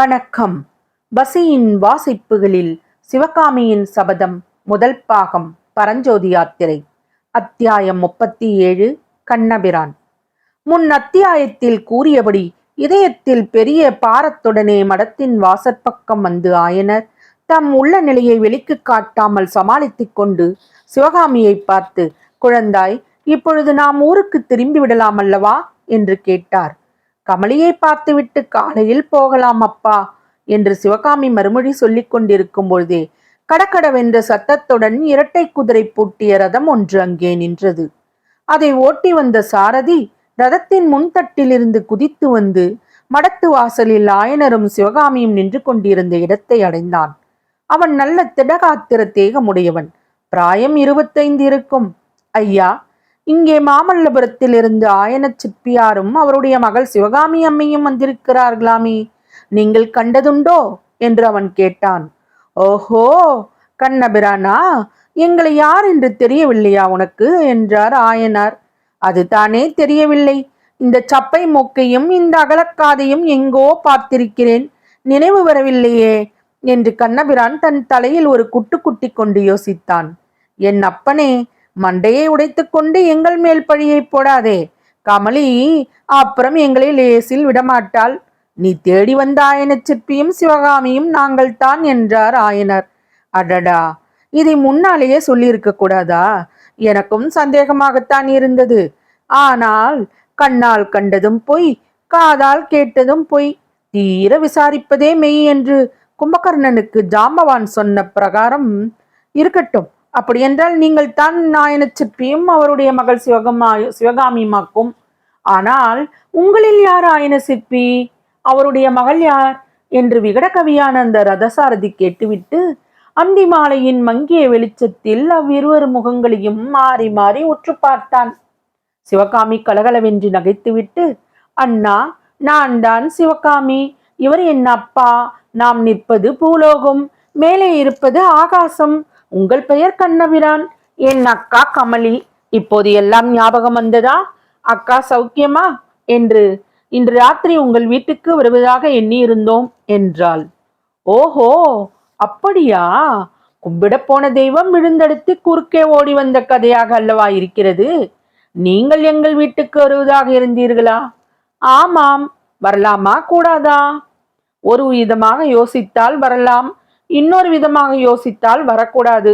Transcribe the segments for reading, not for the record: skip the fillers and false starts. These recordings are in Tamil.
வணக்கம். பசியின் வாசிப்புகளில் சிவகாமியின் சபதம் முதல் பாகம். பரஞ்சோதி யாத்திரை. அத்தியாயம் 37. கண்ணபிரான். முன் அத்தியாயத்தில் கூறியபடி இதயத்தில் பெரிய பாரத்துடனே மடத்தின் வாசற்பக்கம் வந்து ஆயனர் தம் உள்ள நிலையை வெளிக்கு காட்டாமல் சமாளித்துக் கொண்டு சிவகாமியை பார்த்து, குழந்தாய், இப்பொழுது நாம் ஊருக்கு திரும்பி விடலாம் அல்லவா என்று கேட்டார். கமலியை பார்த்துவிட்டு காலையில் போகலாம் அப்பா என்று சிவகாமி மறுமொழி சொல்லிக் கொண்டிருக்கும் பொழுதே கடகடவென்ற சத்தத்துடன் இரட்டை குதிரை பூட்டிய ரதம் ஒன்று அங்கே நின்றது. அதை ஓட்டி வந்த சாரதி ரதத்தின் முன்தட்டிலிருந்து குதித்து வந்து மடத்து வாசலில் ஆயனரும் சிவகாமியும் நின்று கொண்டிருந்த இடத்தை அடைந்தான். அவன் நல்ல திடகாத்திர தேகமுடையவன். பிராயம் 25 இருக்கும். ஐயா, இங்கே மாமல்லபுரத்திலிருந்து ஆயன சிற்பியாரும் அவருடைய மகள் சிவகாமி அம்மையும் வந்திருக்கிறார்களாமே, நீங்கள் கண்டதுண்டோ என்று அவன் கேட்டான். ஓஹோ, கண்ணபிரானா, எங்களை யார் என்று தெரியவில்லையா உனக்கு என்றார் ஆயனார். அது தானே தெரியவில்லை. இந்த சப்பை மூக்கையும் இந்த அகலக்காதையும் எங்கோ பார்த்திருக்கிறேன், நினைவு வரவில்லையே என்று கண்ணபிரான் தன் தலையில் ஒரு குட்டு குட்டி கொண்டு யோசித்தான். என் அப்பனே, மண்டையை உடைத்துக் கொண்டு எங்கள் மேல் பழியை போடாதே. கமலி அப்புறம் எங்களை லேசில் விடமாட்டாள். நீ தேடி வந்த ஆயன சிற்பியும் சிவகாமியும் நாங்கள் தான் என்றார் ஆயனர். அடடா, இதை முன்னாலேயே சொல்லியிருக்க கூடாதா? எனக்கும் சந்தேகமாகத்தான் இருந்தது. ஆனால் கண்ணால் கண்டதும் பொய், காதால் கேட்டதும் பொய், தீர விசாரிப்பதே மெய் என்று கும்பகர்ணனுக்கு ஜாம்பவான் சொன்ன பிரகாரம் இருக்கட்டும். அப்படியென்றால் நீங்கள் தான் ஆயன சிற்பியும் அவருடைய மகள் சிவகாமியுமாக்கும். ஆனால் உங்களில் யார் ஆயன சிற்பி, அவருடைய மகள் யார் என்று விகடகவியான அந்த ரதசாரதி கேட்டுவிட்டு அந்தி மாலையின் மங்கிய வெளிச்சத்தில் அவ்விருவர் முகங்களையும் மாறி மாறி உற்று பார்த்தான். சிவகாமி கலகலவென்று நகைத்துவிட்டு, அண்ணா, நான் தான் சிவகாமி. இவர் என் அப்பா. நாம் நிற்பது பூலோகம், மேலே இருப்பது ஆகாசம். உங்கள் பெயர் கண்ணபிரான், என் அக்கா கமலி. இப்போது எல்லாம் ஞாபகம் வந்ததா? அக்கா சௌக்கியமா என்று இன்று ராத்திரி உங்கள் வீட்டுக்கு வருவதாக எண்ணியிருந்தோம் என்றாள். ஓஹோ, அப்படியா? கும்பிட போன தெய்வம் விழுந்தெடுத்து குறுக்கே ஓடி வந்த கதையாக அல்லவா இருக்கிறது. நீங்கள் எங்கள் வீட்டுக்கு வருவதாக இருந்தீர்களா? ஆமாம். வரலாமா கூடாதா? ஒரு விதமாக யோசித்தால் வரலாம், இன்னொரு விதமாக யோசித்தால் வரக்கூடாது.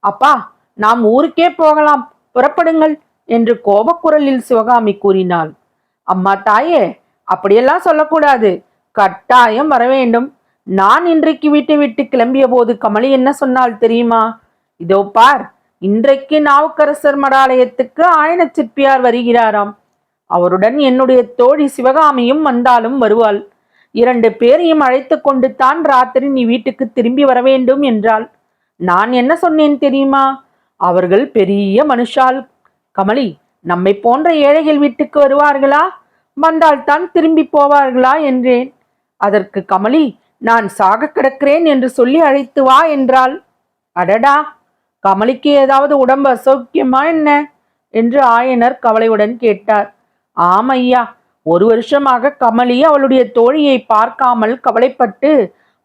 அப்பா, நாம் ஊருக்கே போகலாம், புறப்படுங்கள் என்று கோபக்குரலில் சிவகாமி கூறினாள். அம்மா தாயே, அப்படியெல்லாம் சொல்லக்கூடாது. கட்டாயம் வர வேண்டும். நான் இன்றைக்கு வீட்டை விட்டு கிளம்பிய போது கமலி என்ன சொன்னால் தெரியுமா? இதோ பார், இன்றைக்கு நாவுக்கரசர் மடாலயத்துக்கு ஆயன சிற்பியார் வருகிறாராம். அவருடன் என்னுடைய தோழி சிவகாமியும் வந்தாலும் வருவாள். 2 பேரையும் அழைத்து கொண்டு தான் ராத்திரி நீ வீட்டுக்கு திரும்பி வர வேண்டும் என்றாள். நான் என்ன சொன்னேன் தெரியுமா? அவர்கள் பெரிய மனுஷால். கமலி, நம்மை போன்ற ஏழைகள் வீட்டுக்கு வருவார்களா? வந்தால்தான் திரும்பி போவார்களா என்றேன். அதற்கு கமலி, நான் சாக கிடக்கிறேன் என்று சொல்லி அழைத்து வா என்றாள். அடடா, கமலிக்கு ஏதாவது உடம்பு அசௌக்கியமா என்ன என்று ஆயனர் கவலையுடன் கேட்டார். ஆமையா, 1 வருஷமாக கமலி அவளுடைய தோழியை பார்க்காமல் கவலைப்பட்டு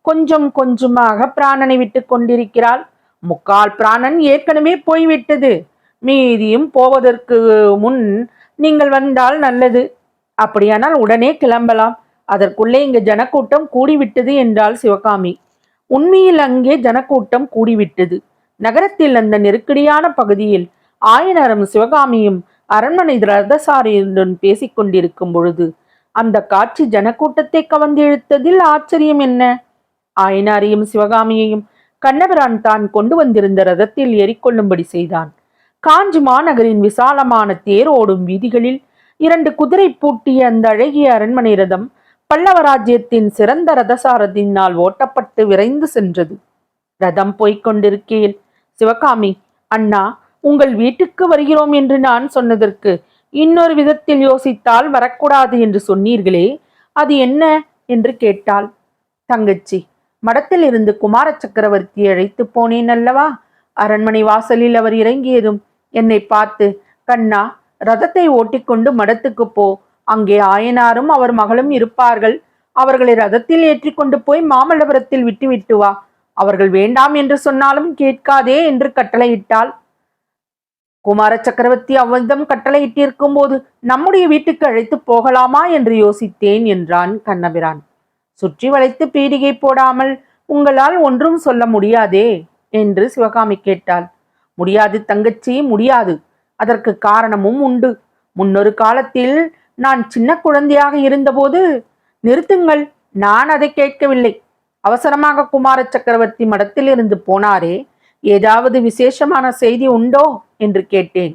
கொஞ்சம் கொஞ்சமாக பிராணனை விட்டு கொண்டிருக்கிறாள். 3/4 பிராணன் ஏற்கனவே போய்விட்டது. மீதியும் போவதற்கு முன் நீங்கள் வந்தால் நல்லது. அப்படியானால் உடனே கிளம்பலாம். அதற்குள்ளே இங்கு ஜனக்கூட்டம் கூடிவிட்டது என்றாள் சிவகாமி. உண்மையில் அங்கே ஜனக்கூட்டம் கூடிவிட்டது. நகரத்தில் அந்த நெருக்கடியான பகுதியில் ஆயனரும் சிவகாமியும் அரண்மனை ரதசாரியுடன் பேசிக் கொண்டிருக்கும் பொழுது அந்த காட்சி ஜனக்கூட்டத்தை கவர்ந்து இழுத்ததில் ஆச்சரியம் என்ன? ஆயனாரையும் சிவகாமியையும் கண்ணபிரான் தான் கொண்டு வந்திருந்த ரதத்தில் ஏறிக்கொள்ளும்படி செய்தான். காஞ்சி மாநகரின் விசாலமான தேர் ஓடும் வீதிகளில் 2 குதிரை பூட்டிய அந்த அழகிய அரண்மனை ரதம் பல்லவராஜ்யத்தின் சிறந்த ரதசாரதியினால் ஓட்டப்பட்டு விரைந்து சென்றது. ரதம் போய்கொண்டிருக்கையில் சிவகாமி, அண்ணா, உங்கள் வீட்டுக்கு வருகிறோம் என்று நான் சொன்னதற்கு இன்னொரு விதத்தில் யோசித்தால் வரக்கூடாது என்று சொன்னீர்களே, அது என்ன என்று கேட்டாள். தங்கச்சி, மடத்தில் இருந்து குமார சக்கரவர்த்தியை அழைத்து போனேன் அல்லவா? அரண்மனை வாசலில் அவர் இறங்கியதும் என்னை பார்த்து, கண்ணா, ரதத்தை ஓட்டிக்கொண்டு மடத்துக்கு போ, அங்கே ஆயனாரும் அவர் மகளும் இருப்பார்கள், அவர்களை ரதத்தில் ஏற்றிக்கொண்டு போய் மாமல்லபுரத்தில் விட்டுவிட்டு வா. அவர்கள் வேண்டாம் என்று சொன்னாலும் கேட்காதே என்று கட்டளையிட்டாள். குமார சக்கரவர்த்தி அவ்விதம் கட்டளையிட்டிருக்கும் போது நம்முடைய வீட்டுக்கு அழைத்து போகலாமா என்று யோசித்தேன் என்றான் கண்ணபிரான். சுற்றி வளைத்து பீடிகை போடாமல் உங்களால் ஒன்றும் சொல்ல முடியாதே என்று சிவகாமி கேட்டாள். முடியாது தங்கச்சி, முடியாது. அதற்கு காரணமும் உண்டு. முன்னொரு காலத்தில் நான் சின்ன குழந்தையாக இருந்தபோது... நிறுத்துங்கள், நான் அதை கேட்கவில்லை. அவசரமாக குமார சக்கரவர்த்தி மடத்திலிருந்து போனாரே, ஏதாவது விசேஷமான செய்தி உண்டோ என்று கேட்டேன்.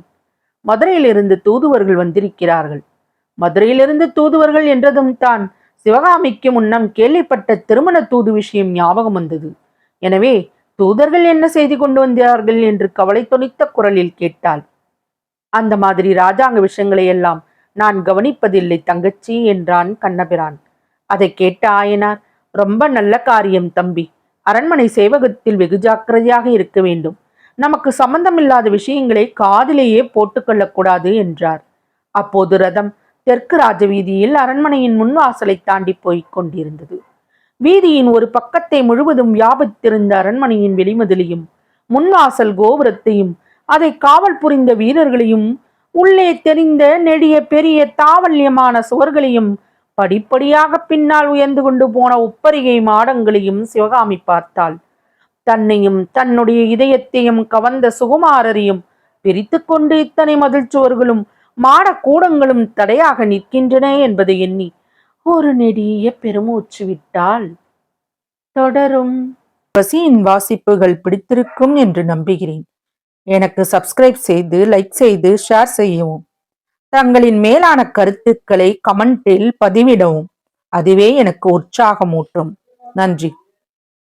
மதுரையிலிருந்து தூதுவர்கள் வந்திருக்கிறார்கள். மதுரையிலிருந்து தூதுவர்கள் என்றதும் தான் சிவகாமிக்கு முன்னம் கேள்விப்பட்ட திருமண தூது விஷயம் ஞாபகம் வந்தது. எனவே தூதர்கள் என்ன செய்தி கொண்டு வந்தார்கள் என்று கவலை தொனித்த குரலில் கேட்டாள். அந்த மாதிரி ராஜாங்க விஷயங்களை எல்லாம் நான் கவனிப்பதில்லை தங்கச்சி என்றான் கண்ணபிரான். அதை கேட்ட ஆயனார், ரொம்ப நல்ல காரியம் தம்பி. அரண்மனை சேவகத்தில் வெகு ஜாக்கிரதையாக இருக்க வேண்டும். நமக்கு சம்பந்தமில்லாத விஷயங்களை காதிலேயே போட்டுக்கொள்ளக்கூடாது என்றார். அப்போது ரதம் தெற்கு ராஜவீதியில் அரண்மனையின் முன்வாசலை தாண்டி போய்க் கொண்டிருந்தது. வீதியின் ஒரு பக்கத்தை முழுவதும் வியாபித்திருந்த அரண்மனையின் வெளிமதிலையும் முன்வாசல் கோபுரத்தையும் அதை காவல் புரிந்த வீரர்களையும் உள்ளே தெரிந்த நெடிய பெரிய தாவல்யமான சுவர்களையும் படிப்படியாக பின்னால் உயர்ந்து கொண்டு போன உப்பரிகை மாடங்களையும் சிவகாமி பார்த்தாள். தன்னையும் தன்னுடைய இதயத்தையும் கவர்ந்த சுகுமாரரையும் பிரித்து கொண்டு இத்தனை மதில் சுவர்களும் மாட கூடங்களும் தடையாக நிற்கின்றன என்பதை எண்ணி ஒரு நெடிய பெருமூச்சு விட்டாள். தொடரும். பசியின் வாசிப்புகள் பிடித்திருக்கும் என்று நம்புகிறேன். எனக்கு சப்ஸ்கிரைப் செய்து, லைக் செய்து, ஷேர் செய்யவும். தங்களின் மேலான கருத்துக்களை கமெண்டில் பதிவிடவும். அதுவே எனக்கு உற்சாகமூட்டும். நன்றி.